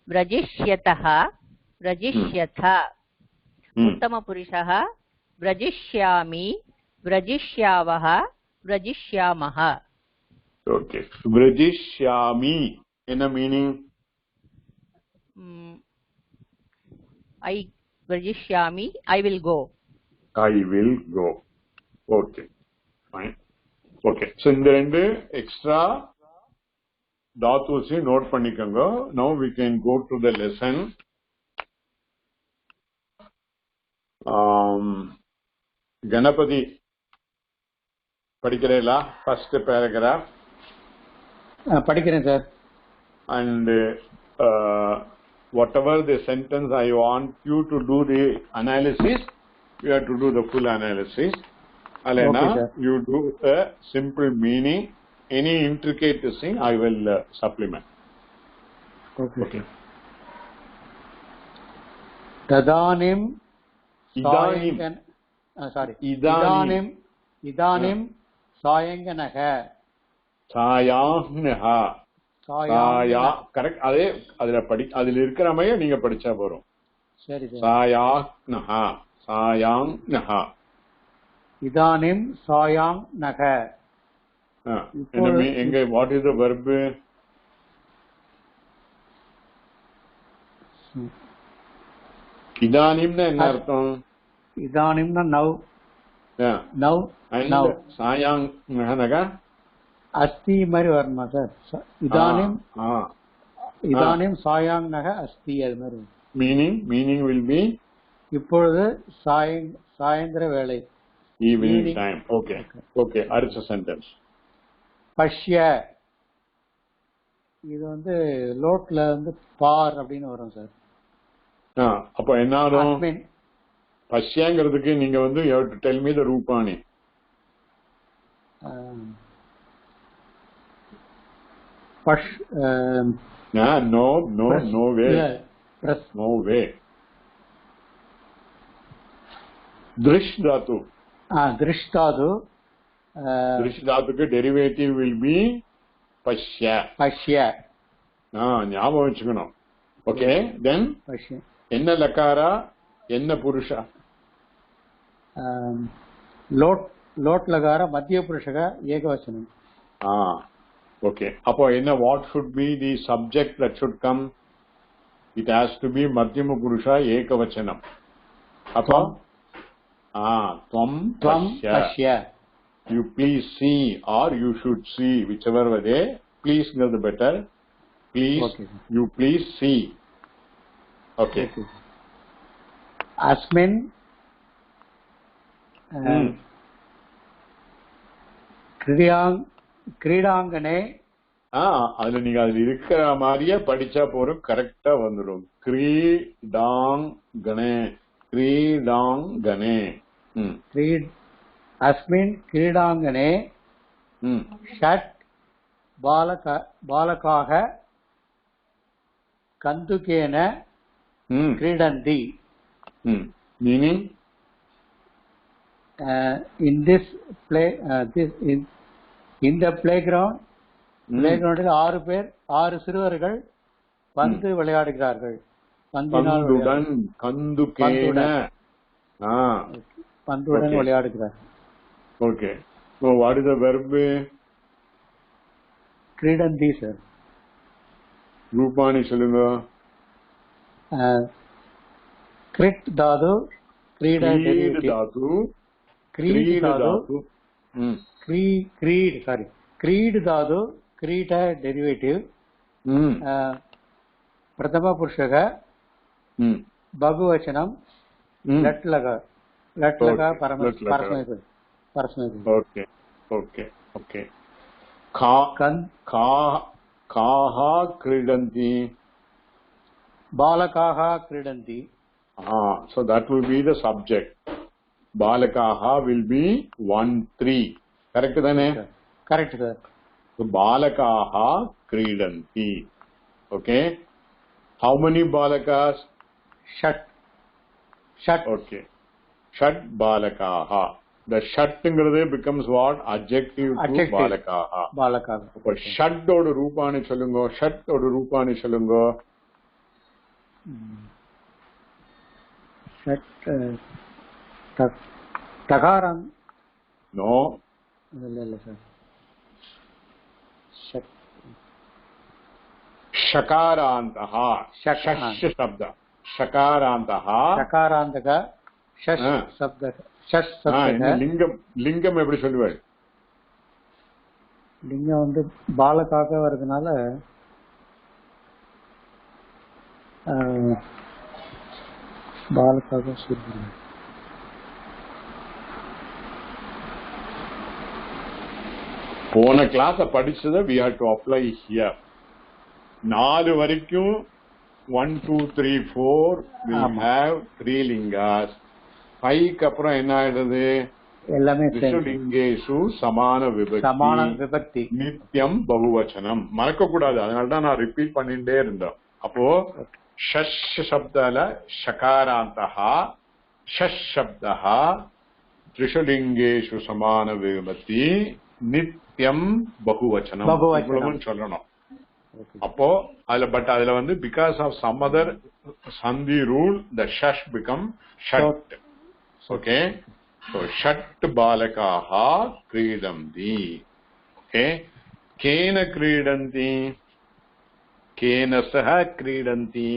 व्रजिष्यतः व्रजिष्यथ उत्तमपुरुषः व्रजिष्यामि व्रजिष्यावः व्रजिष्यामः. ஓகே. விரஜிஷ்யாமி என்ன meaning? I व्रजिष्यामि I will go. I will go. Okay, fine. Okay, so இந்த ரெண்டு extra தாத்துஸ் நோட் பண்ணிக்கோங்க. Now we can go to the lesson. Ganapathi படிக்கிறீங்களா? ஃபர்ஸ்ட் பேராகிராஃப் படிக்கிறேன் sir. and whatever the sentence I want you to do the analysis, you have to do the full analysis. Alena, Okay, you do a simple meaning. Any intricate thing I will supplement. Okay. ததானிம் இதானிம் sorry இதானிம் இதானிம் சாயங்கனக சாயாஹ்னஹ சாயா correct. அதே அதுல அதுல இருக்கிற மாதிரி நீங்க படிச்சா போறோம். சரி சார். சாயாஹ்னஹ சாயாங்னஹ இதானிம் சாயாங்னக. எங்க வாட் இஸ் த வெர்ப்? இதானிம்னா என்ன அர்த்தம்? இதானிம்னா நவ் நவ் நவ் சாயாங்னஹ அஸ்தி மாதிரி வரணுமா சார்? இதானிம் இதானிம் சாயாங்னக அஸ்தி அது மாதிரி. மீனிங் வில் பி இப்பொழுது சாயந்திர வேளை. Evening time. Okay okay. அடுத்த சென்டென்ஸ் பஷ்ய. இது வந்து லோட்ல வந்து பார் அப்படின்னு வரும் சார். அப்ப என்ன ஆகும்? அஸ்மின் பஷ்யங்கிறதுக்கு நீங்க வந்து you have to tell me the Rupani. Bush no way. Drish dhatu. Drish dhatu. Drish dhatu ke derivative will be pashya. Pashya. ஞாபகம் வச்சுக்கணும். ஓகே. தென் என்ன லக்காரா என்ன புருஷா? லோட் லகார மத்திய புருஷக ஏகவச்சனம். ஓகே. அப்போ என்ன what should be the subject that should come? It has to be madhyama purusha ekavachanam. அப்போ tvam pashya. You please see or you should see, whichever way. Please is the better. Please, okay. You please see. Okay. Asmin கிரீடாங்கனே. அதுல நீங்க அதுல இருக்கிற மாதிரியே படிச்சா போறோம். கரெக்டா வந்துடும். கிரீடாங்கனே கிரீடாங்கனே. அஸ்மின் கிரீடாங்கனே ஷட் பாலகாக கந்துகேன கிரீடந்தி. Meaning in this play in the playground playgroundல் 6 சிறுவர்கள் பந்து விளையாடுகிறார்கள். பந்துடன் கந்துகேன பந்துடன் விளையாடுகிறார்கள். Okay. so what is the verb? கிரீடந்தி சார். ரூபாணி சொல்லுங்க. கிரிட் தாது கிரீட தாது கிரீட் தாது கிரீட் தாது கிரீட டெரிவேட்டிவ். பிரதம புருஷக பகுவச்சனம் லட் லகா பரஸ்மைபதி. Okay okay okay. காஹ கிரீடந்தி பாலகாக கிரீடந்தி. So that will be the subject. Balakaha will be 1, 3. Correct தானே? Correct sir. So balakaha kridanti. Okay. How many balakas? ஷட் ஷட். Okay. Shat balakaha. The shat becomes what? Adjective to Adjective. balakaha. பாலக்காக. அப்ப shut ஓட ரூபானி சொல்லுங்க. Shut ஓட ரூபானி சொல்லுங்க. Shut தகாரம். No. இல்ல sir. Shut ஷகாராந்தஹ. ஷஷ் சப்த. ஷகாராந்தஹ. சகாராந்தக ஷஷ் சப்த. ஷஷ் சப்த. லிங்கம் எப்படி சொல்லுவாள்? லிங்கம் வந்து பாலக்காக வருதுனால பாலக்காக சொல்லுங்க. போன class படிச்சத we have to apply here. 4 வரைக்கும் 1 2 3 4 we have 3 lingas. 5க்கு அப்புறம் என்ன ஆயிடுது? எல்லாமே லிங்கேஷு சமான விபக்தி நித்தியம் பகுவச்சனம். மறக்க கூடாது, அதனால தான் நான் ரிப்பீட் பண்ணிட்டே இருந்தேன். அப்போ ஷஷ் சப்தால ஷகாராந்தஹா ஷஷ் சப்தஹா த்ரிஷலிங்கேஷு சமான விபக்தி நித்தியம் பகுவச்சனம் சொல்லணும். அப்போ அதுல வந்து பிகாஸ் ஆஃப் சம் அதர் சந்தி ரூல் த ஷஷ் பிகம் ஷட். ஓகே. So षट् बालकाः क्रीडन्ति. Okay. केन क्रीडन्ति? केन सह क्रीडन्ति?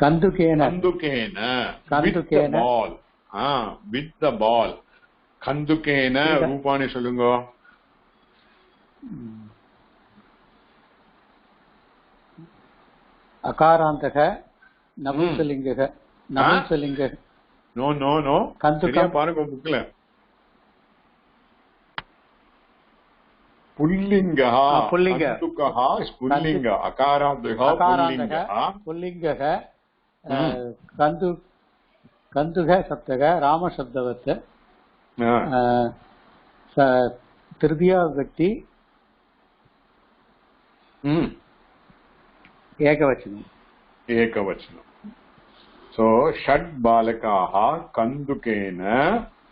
कन्दुकेन. With the ball. With the ball. कन्दुकेन रूपाणि சொல்லுங்க. அகாராந்தக நபும்சலிங்கக. நபும்சலிங்க. நோ கந்துகம் பாருங்க புக்ல. புல்லிங்கஹ. கந்துகஹ புல்லிங்க. அகாராந்தக புல்லிங்கஹ. கந்துக சப்தக ராம சப்தவத். திருதியா விபக்தி एकवचनम. So षट् बालकाः कन्दुकेन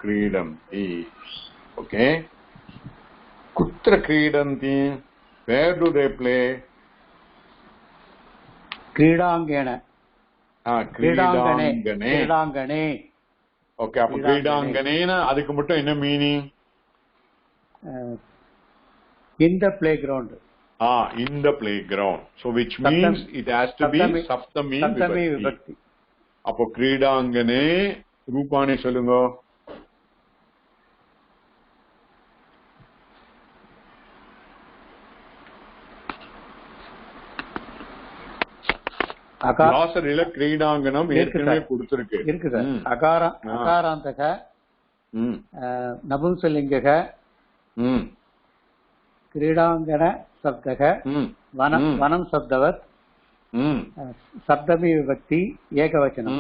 क्रीडन्ति. Okay. कुत्र क्रीडन्ति? Where do they play? क्रीडांगणे. क्रीडांगणे. Okay. அப்ப क्रीडांगणेனா அதுக்கு மட்டும் என்ன meaning? In the playground. In the playground. So which means it has to be saptami vibhakti. அப்போ क्रीडांगणे ரூபானி சொல்லுங்க. கிளாஸரியில क्रीडांगणம் ஏற்கனவே கொடுத்திருக்கு. இருக்கு சார். அகாராந்தக நபும்சலிங்கக क्रीडांगण शब्दः वनम शब्दवत् सप्तमी विभक्ति एकवचनम.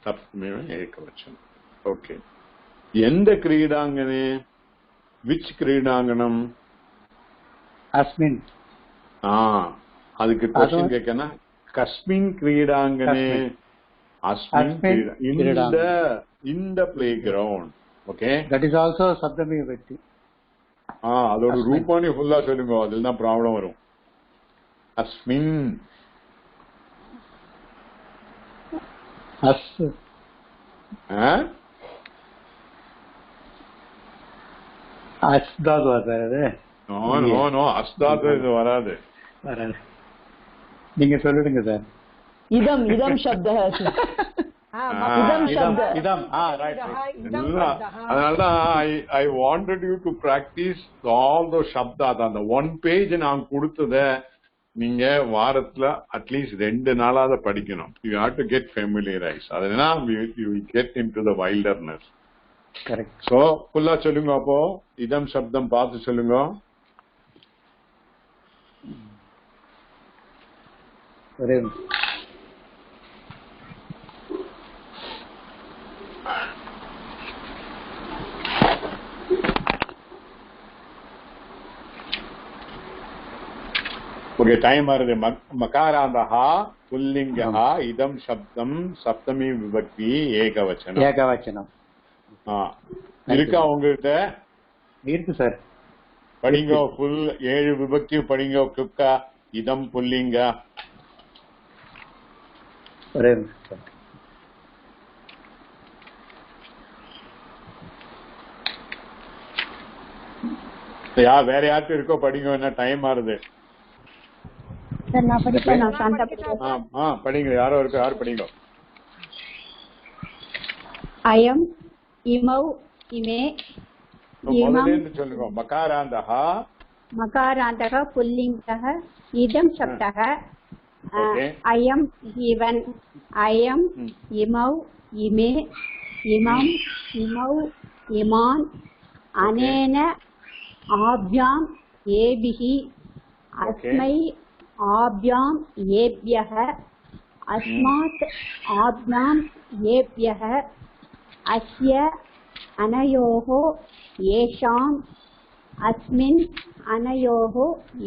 सप्तमी एकवचनम. ओके. எந்த क्रीडांगणे? which क्रीडांगणம்? अस्मिन्. அதுக்கு क्वेश्चन கேட்கனா कस्मिन् क्रीडांगणे? अस्मिन् in the playground. Okay. That is also सप्तमी विभक्ति. அதோட ரூபானி ஃபுல்லா சொல்லுங்க, அதுல தான் ப்ராப்ளம் வரும். அஸ்மின். அஸ்தாத் வராது. நோ அஸ்தாத் வராது. நீங்க சொல்லிடுங்க சார். இதம் சப்தः. அதனாலதான் I wanted you to practice all those shabdas. அந்த 1 page நான் கொடுத்தத நீங்க வாரத்துல அட்லீஸ்ட் 2 நாளாவது படிக்கணும். You have to get familiarized. அதனா you will get into the wilderness. Correct. So ஃபுல்லா சொல்லுங்க. அப்போ இதம் சப்தம் பார்த்து சொல்லுங்க. ஓகே டைம் வருது. மகாராந்தஹா புல்லிங்கஹா இதம் சப்தம் சப்தமி விபக்தி ஏகவச்சனம். ஏகவச்சனம் இருக்கா உங்ககிட்ட? இருக்கு சார். படிங்கோ ஃபுல் 7 விபக்தி படிங்கோ. கிருப்கா இதம் புல்லிங்க. ஒரே நிமிஷம். வேற யாருக்கும் இருக்கோ படிங்க. என்ன டைம் ஆறுது. சார் நான் படிப்பேன். நான் சாந்தா படிப்பேன். படிங்க. யாரோ இருக்கு. யாரு படிங்க. அயம் இமௌ இமே முதல்ல சொல்லுங்க. மகாராந்தஹா மகாராந்தக புல்லிங்கः இதம் சப்தः அயம் இவன் அயம் இமௌ இமே இமம் இமௌ இமான் அனேன ஆப்யாம் ஏபிஹி அஸ்மை ஆப்யாம் ஏப்யः அஸ்மாத் ஆப்யாம் ஏப்யः அஸ்ய அனயோः ஏஷாம் अस्मिन् अनयोः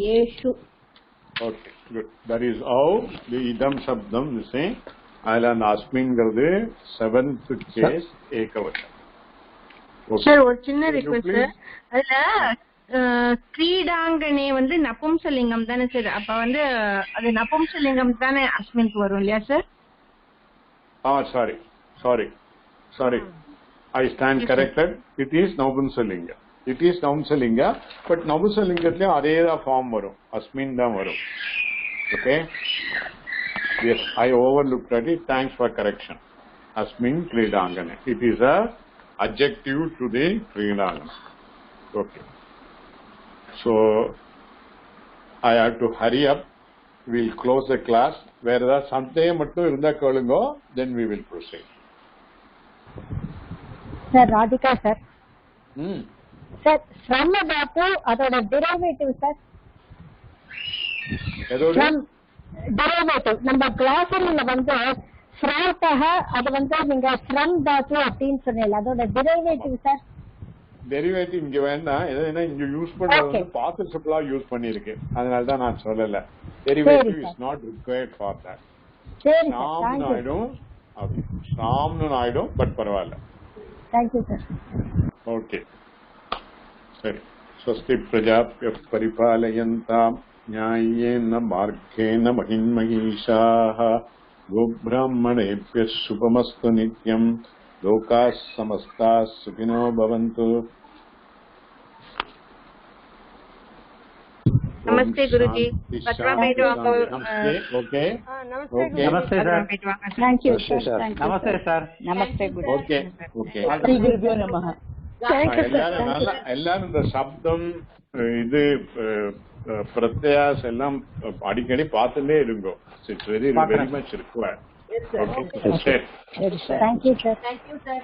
येषु. Okay, good. That is how the idam shabdam is saying. Island asmin garde 7th case ekavacham. Sir ஒரு சின்ன ரிக்வெஸ்ட் சார். அதுல கிரீடாங்கனே வந்து நபும்சலிங்கம் தானே சார்? அப்ப வந்து அது நபும்சலிங்கம் தானே அஸ்மின்க்கு வரும் இல்லையா sir? Sorry. I stand corrected. It is Navunsalinga. It is Navunsalinga, but Navunsalingathilum adhe da form varum. Asmin da varum. Okay? Yes, I overlooked at it. Thanks for correction. Asmin Kridangane. It is a adjective to the Kridangana. Okay. So, I have to hurry up. We'll close the class. Where the Santhe mattu irundha kelungo, then we will proceed. Sir Radhika sir. Sir ஸ்ரம தாத்து அதோட derivative sir. எதோட derivative நம்ம கிளாஸரியில வந்து ஸ்ராத்தஹ அது வந்து நீங்க Sturm தாத்து அப்படின்னு சொன்னீங்க. அதோட டெரிவேட்டிவ் சார். டெரிவேட்டிவ் இங்க வேண்டாம். ஏன்னா இங்க யூஸ் பண்றது வந்து பார்ட்டிசிபிளா யூஸ் பண்ணிருக்கு. அதனால தான் நான் சொல்லல. Derivative is not required for that. சரி நாம்னு ஆயிடும். ஓகே, நாம்னு ஆயிடும். பட் பரவாயில்ல. Thank you sir. Okay. Sorry. Swasti prajapya paripalayantam nyayena margena mahinmahishaha gobrahmanebhyah shubhamastu nityam lokas samastas sukhino bhavantu. नमस्ते गुरुजी. पटवा बैठ वाको. ओके. नमस्ते सर. Thank you sir. नमस्ते sir. नमस्ते गुरु. Okay. Shri गुरुभ्यो नमः. எல்லாரும் இந்த சப்தம் இது பிரத்யாஸ் எல்லாம் அடிக்கடி பார்த்துட்டே இருங்கோ. It's very much required. Okay. Thank you sir. Thank you, sir.